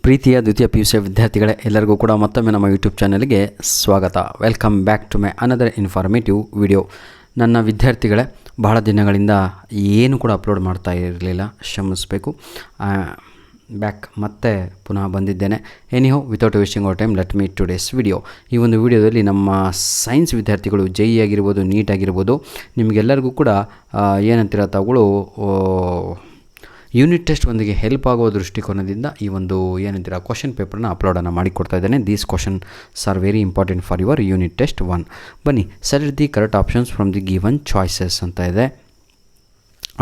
ಪ್ರೀತಿಯ ದ್ವಿತೀಯ PUC ವಿದ್ಯಾರ್ಥಿಗಳೇ, ಎಲ್ಲರಿಗೂ ಕೂಡ ಮತ್ತೊಮ್ಮೆ ನಮ್ಮ ಯೂಟ್ಯೂಬ್ ಚಾನಲ್ಗೆ ಸ್ವಾಗತ. Welcome back to my another informative video. ನನ್ನ ವಿದ್ಯಾರ್ಥಿಗಳೇ, ಬಹಳ ದಿನಗಳಿಂದ ಏನು ಕೂಡ ಅಪ್ಲೋಡ್ ಮಾಡ್ತಾ ಇರಲಿಲ್ಲ, ಕ್ಷಮಿಸಬೇಕು. ಬ್ಯಾಕ್ ಮತ್ತೆ ಪುನಃ ಬಂದಿದ್ದೇನೆ. Anyhow without wasting our time, let me today's video. ಈ ಒಂದು ವಿಡಿಯೋದಲ್ಲಿ ನಮ್ಮ ಸೈನ್ಸ್ ವಿದ್ಯಾರ್ಥಿಗಳು JEE ಆಗಿರ್ಬೋದು, ನೀಟ್ ಆಗಿರ್ಬೋದು, ನಿಮಗೆಲ್ಲರಿಗೂ ಕೂಡ ಏನಂತೀರ ತಾವುಗಳು ಯೂನಿಟ್ ಟೆಸ್ಟ್ ಒಂದಿಗೆ ಹೆಲ್ಪ್ ಆಗೋ ದೃಷ್ಟಿಕೋನದಿಂದ ಈ ಒಂದು ಏನಂತೀರ ಕ್ವಶನ್ ಪೇಪರ್ನ ಅಪ್ಲೋಡನ್ನು ಮಾಡಿಕೊಡ್ತಾ ಇದ್ದೇನೆ. These questions are very important for your unit test 1. ಬನ್ನಿ, select the correct options from the given choices ಅಂತ ಇದೆ.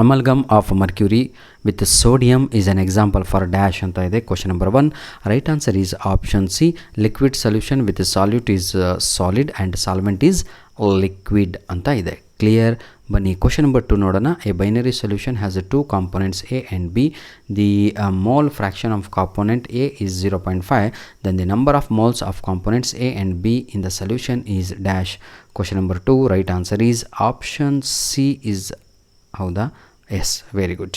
Amalgam of mercury with sodium is an example for dash ಅಂತ ಇದೆ. Question number 1. Right answer is option C, liquid solution with solute is solid and solvent is liquid ಅಂತ ಇದೆ. Clear? ಬನ್ನಿ, question number 2 ನೋಡೋಣ. A binary solution has 2 components A and B. The mole fraction of component A is 0.5. Then the number of moles of components A and B in the solution is dash. Question number 2. Right answer is option C is howda? Yes, very good.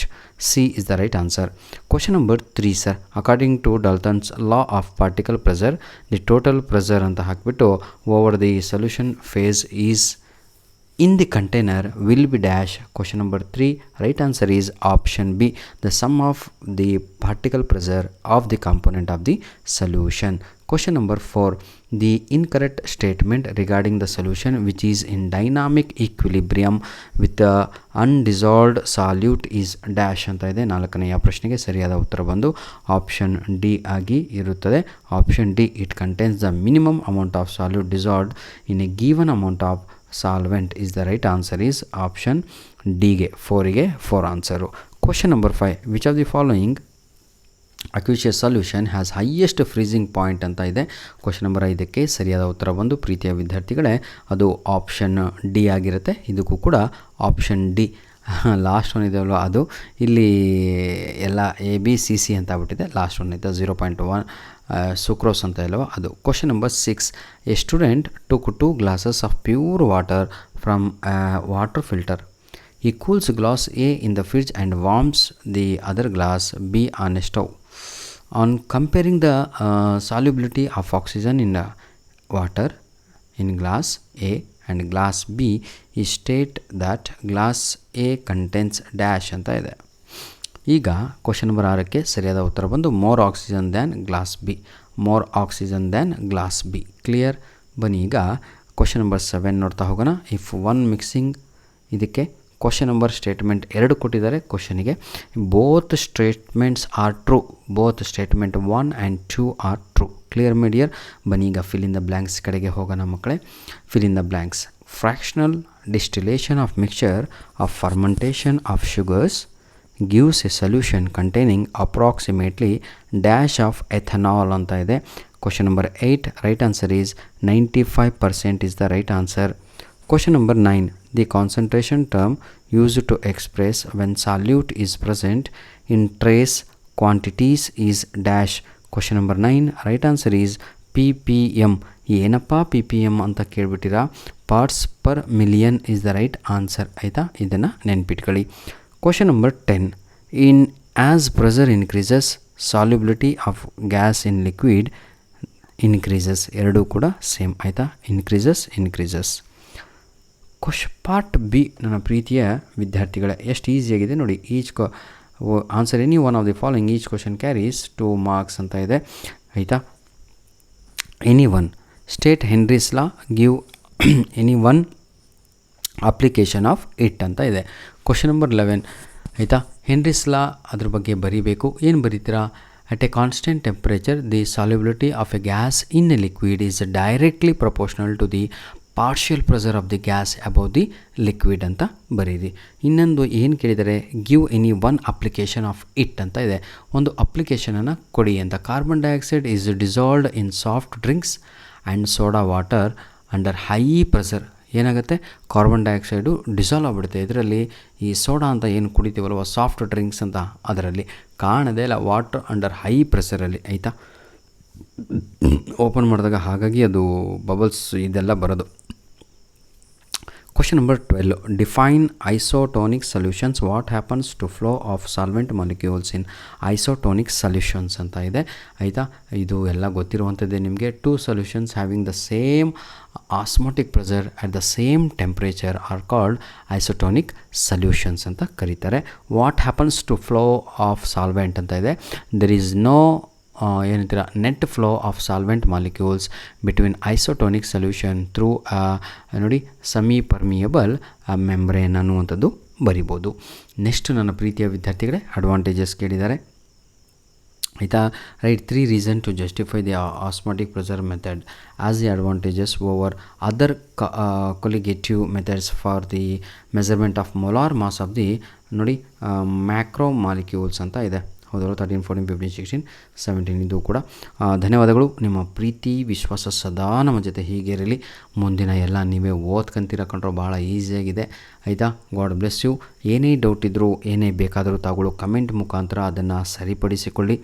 C is the right answer. Question number 3 sir. According to Dalton's law of particle pressure, the total pressure anta hakbittu over the solution phase is in the container will be dash. Question number 3. Right answer is option B, the sum of the particle pressure of the component of the solution. Question number 4. The incorrect statement regarding the solution which is in dynamic equilibrium with the undissolved solute is dash ಅಂತ ಇದೆ. 4ನೆಯ ಪ್ರಶ್ನೆಗೆ ಸರಿಯಾದ ಉತ್ತರ ಬಂದು option D ಆಗಿ ಇರುತ್ತದೆ. Option D, it contains the minimum amount of solute dissolved in a given amount of solvent is the right answer is option D ಗೆ 4ಗೆ 4 answer. Question number 5. Which of the following aqueous solution has highest freezing point ಅಂತ ಇದೆ. Question number 5ಕ್ಕೆ ಸರಿಯಾದ ಉತ್ತರ ಬಂದು ಪ್ರೀತಿಯ ವಿದ್ಯಾರ್ಥಿಗಳೇ ಅದು ಆಪ್ಷನ್ ಡಿ ಆಗಿರುತ್ತೆ. ಇದಕ್ಕೂ ಕೂಡ ಆಪ್ಷನ್ ಡಿ. ಲಾಸ್ಟ್ ಒನ್ ಇದೆಯಲ್ಲ, ಅದು ಇಲ್ಲಿ ಎಲ್ಲ ABCC ಅಂತ ಆಗ್ಬಿಟ್ಟಿದೆ. ಲಾಸ್ಟ್ ಒನ್ ಇದೆ 0.1 ಸುಕ್ರೋಸ್ ಅಂತ ಇಲ್ಲವ, ಅದು. Question number 6. A student took 2 glasses of pure water from water filter. He cools glass A in the fridge and warms the other glass B on a stove. On comparing the solubility of oxygen in the water in glass A and glass B, he state that glass A contains dash ಅಂತ ಇದೆ. ಈಗ question number 6ಕ್ಕೆ ಸರಿಯಾದ ಉತ್ತರ ಬಂದು more oxygen than glass B. More oxygen than glass B. Clear? ಬನ್ನಿ, ಈಗ question number 7 ನೋಡ್ತಾ ಹೋಗೋಣ. ಇಫ್ ಒನ್ ಮಿಕ್ಸಿಂಗ್, ಇದಕ್ಕೆ ಕ್ವಶನ್ ನಂಬರ್ ಸ್ಟೇಟ್ಮೆಂಟ್ 2 ಕೊಟ್ಟಿದ್ದಾರೆ ಕ್ವಶನಿಗೆ. Both statements are true. Both statement 1 and 2 are true. Clear my dear? ಬನ್ನಿ, ಈಗ ಫಿಲ್ ಇನ್ ದ ಬ್ಲ್ಯಾಂಕ್ಸ್ ಕಡೆಗೆ ಹೋಗೋಣ ಮಕ್ಕಳೇ. Fill in the blanks. Fractional distillation of mixture of fermentation of sugars gives a solution containing approximately dash of ethanol ಅಂತ ಇದೆ. Question number 8. Right answer is 95% is the right answer. Question number 9. The concentration term used to express when solute is present in trace quantities is dash. Question number 9. Right answer is ppm. ಏನಪ್ಪ ppm ಅಂತ ಕೇಳ್ಬಿಟ್ಟಿರಾ? Parts per million is the right answer. ಆಯಿತಾ? ಇದನ್ನು ನೆನ್ಪಿಟ್ಕೊಳ್ಳಿ. Question number 10. In as pressure increases, solubility of gas in liquid increases. ಎರಡೂ ಕೂಡ same. ಆಯಿತಾ? increases. Part B ನನ್ನ ಪ್ರೀತಿಯ ವಿದ್ಯಾರ್ಥಿಗಳೇ, ಎಷ್ಟು ಈಸಿಯಾಗಿದೆ ನೋಡಿ. Each answer any one of the following each question carries 2 marks ಅಂತ ಇದೆ. ಆಯಿತಾ? Any one state Henry's law, give any one application of it ಅಂತ ಇದೆ. Question number 11. ಆಯಿತಾ? ಹೆನ್ರೀಸ್ ಲಾ ಅದ್ರ ಬಗ್ಗೆ ಬರೀಬೇಕು. ಏನು ಬರೀತೀರಾ? At a constant temperature the solubility of a gas in a liquid is directly proportional to the partial pressure of the gas above the liquid ಅಂತ ಬರೀರಿ. ಇನ್ನೊಂದು ಏನು ಕೇಳಿದರೆ, give any one application of it ಅಂತ ಇದೆ. ಒಂದು ಅಪ್ಲಿಕೇಶನನ್ನು ಕೊಡಿ ಅಂತ. Carbon dioxide is dissolved in soft drinks and soda water under high pressure. ಏನಾಗುತ್ತೆ? ಕಾರ್ಬನ್ ಡೈಆಕ್ಸೈಡು ಡಿಸಾಲ್ವ್ ಆಗಿಬಿಡುತ್ತೆ. ಇದರಲ್ಲಿ ಈ ಸೋಡಾ ಅಂತ ಏನು ಕುಡಿತೀವಲ್ವ, ಸಾಫ್ಟ್ ಡ್ರಿಂಕ್ಸ್ ಅಂತ, ಅದರಲ್ಲಿ ಕಾಣದೇ ಇಲ್ಲ. ವಾಟರ್ ಅಂಡರ್ ಹೈ ಪ್ರೆಷರಲ್ಲಿ. ಆಯಿತಾ? ಓಪನ್ ಮಾಡಿದಾಗ ಹಾಗಾಗಿ ಅದು ಬಬಲ್ಸ್ ಇದೆಲ್ಲ ಬರೋದು. Question number 12. Define isotonic solutions. What happens to flow of solvent molecules in isotonic solutions ಅಂತ ಇದೆ. ಆಯಿತಾ, ಇದು ಎಲ್ಲ ಗೊತ್ತಿರುವಂಥದ್ದೇ ನಿಮಗೆ. Two solutions having the same osmotic pressure at the same temperature are called isotonic solutions ಅಂತ ಕರೀತಾರೆ. What happens to flow of solvent ಅಂತ ಇದೆ. ದೆರ್ ಈಸ್ ನೋ ಏನಂತೀರ net flow of solvent molecules between isotonic solution through ನೋಡಿ semi permeable membrane ಅನ್ನುವಂಥದ್ದು ಬರಿಬೋದು. Next ನನ್ನ ಪ್ರೀತಿಯ ವಿದ್ಯಾರ್ಥಿಗಳೇ, ಅಡ್ವಾಂಟೇಜಸ್ ಕೇಳಿದ್ದಾರೆ. ಆಯಿತಾ, right 3 reasons to justify the osmotic pressure method as the advantages over other colligative methods for the measurement of molar mass of the ನೋಡಿ macromolecules ಅಂತ ಇದೆ. ಹೌದಲ್ಲ, 13, 14, 15, 16, 17 ಇದು ಕೂಡ. ಧನ್ಯವಾದಗಳು. ನಿಮ್ಮ ಪ್ರೀತಿ ವಿಶ್ವಾಸ ಸದಾ ನಮ್ಮ ಜೊತೆ ಹೀಗೆ ಇರಲಿ. ಮುಂದಿನ ಎಲ್ಲ ನೀವೇ ಓದ್ಕೊಂತೀರ ಕಂಡ್ರೆ ಭಾಳ ಈಸಿಯಾಗಿದೆ. ಆಯಿತಾ, ಗಾಡ್ ಬ್ಲೆಸ್ ಯು. ಏನೇ ಡೌಟ್ ಇದ್ದರೂ ಏನೇ ಬೇಕಾದರೂ ತಾಗಳು ಕಮೆಂಟ್ ಮುಖಾಂತರ ಅದನ್ನು ಸರಿಪಡಿಸಿಕೊಳ್ಳಿ.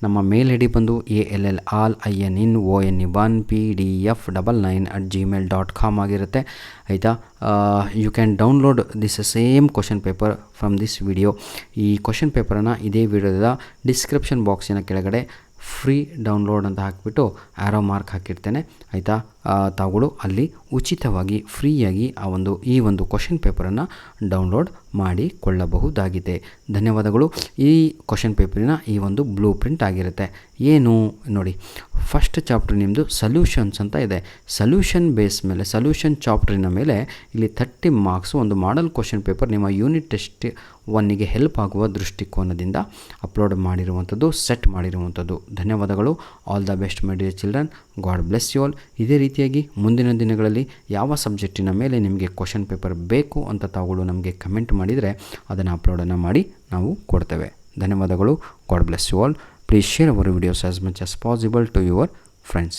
ನಮ್ಮ ಮೇಲ್ ಐ ಡಿ ಬಂದು ALLINON1PDF99@gmail.com ಆಗಿರುತ್ತೆ. ಆಯಿತಾ, you can download this same question paper from this video. ಈ ಕ್ವಶನ್ ಪೇಪರನ್ನು ಇದೇ ವಿಡಿಯೋದ ಡಿಸ್ಕ್ರಿಪ್ಷನ್ ಬಾಕ್ಸಿನ ಕೆಳಗಡೆ ಫ್ರೀ ಡೌನ್ಲೋಡ್ ಅಂತ ಹಾಕಿಬಿಟ್ಟು ಆ್ಯರೋ ಮಾರ್ಕ್ ಹಾಕಿರ್ತೇನೆ. ಆಯಿತಾ, ತಾವುಗಳು ಅಲ್ಲಿ ಉಚಿತವಾಗಿ ಫ್ರೀಯಾಗಿ ಈ ಒಂದು ಕ್ವಶನ್ ಪೇಪರನ್ನು ಡೌನ್ಲೋಡ್ ಮಾಡಿಕೊಳ್ಳಬಹುದಾಗಿದೆ. ಧನ್ಯವಾದಗಳು. ಈ ಕ್ವಶನ್ ಪೇಪರಿನ ಈ ಒಂದು ಬ್ಲೂ ಪ್ರಿಂಟ್ ಆಗಿರುತ್ತೆ. ಏನು ನೋಡಿ, ಫಸ್ಟ್ ಚಾಪ್ಟರ್ ನಿಮ್ಮದು ಸೊಲ್ಯೂಷನ್ಸ್ ಅಂತ ಇದೆ. ಸೊಲ್ಯೂಷನ್ ಬೇಸ್ ಮೇಲೆ, ಸೊಲ್ಯೂಷನ್ ಚಾಪ್ಟ್ರಿನ ಮೇಲೆ ಇಲ್ಲಿ 30 ಮಾರ್ಕ್ಸ್ ಒಂದು ಮಾಡಲ್ ಕ್ವಶನ್ ಪೇಪರ್ ನಿಮ್ಮ ಯೂನಿಟ್ ಟೆಸ್ಟ್ 1ಗೆ ಹೆಲ್ಪ್ ಆಗುವ ದೃಷ್ಟಿಕೋನದಿಂದ ಅಪ್ಲೋಡ್ ಮಾಡಿರುವಂಥದ್ದು, ಸೆಟ್ ಮಾಡಿರುವಂಥದ್ದು. ಧನ್ಯವಾದಗಳು. All the best my dear children. God bless you all. ಇದೇ ರೀತಿಯಾಗಿ ಮುಂದಿನ ದಿನಗಳಲ್ಲಿ ಯಾವ ಸಬ್ಜೆಕ್ಟಿನ ಮೇಲೆ ನಿಮಗೆ ಕ್ವಶನ್ ಪೇಪರ್ ಬೇಕು ಅಂತ ತಾವುಗಳು ನಮಗೆ ಕಮೆಂಟ್ ಮಾಡಿದರೆ ಅದನ್ನು ಅಪ್ಲೋಡನ್ನು ಮಾಡಿ ನಾವು ಕೊಡ್ತೇವೆ. ಧನ್ಯವಾದಗಳು. God bless you all. Please share our videos as much as possible to your friends.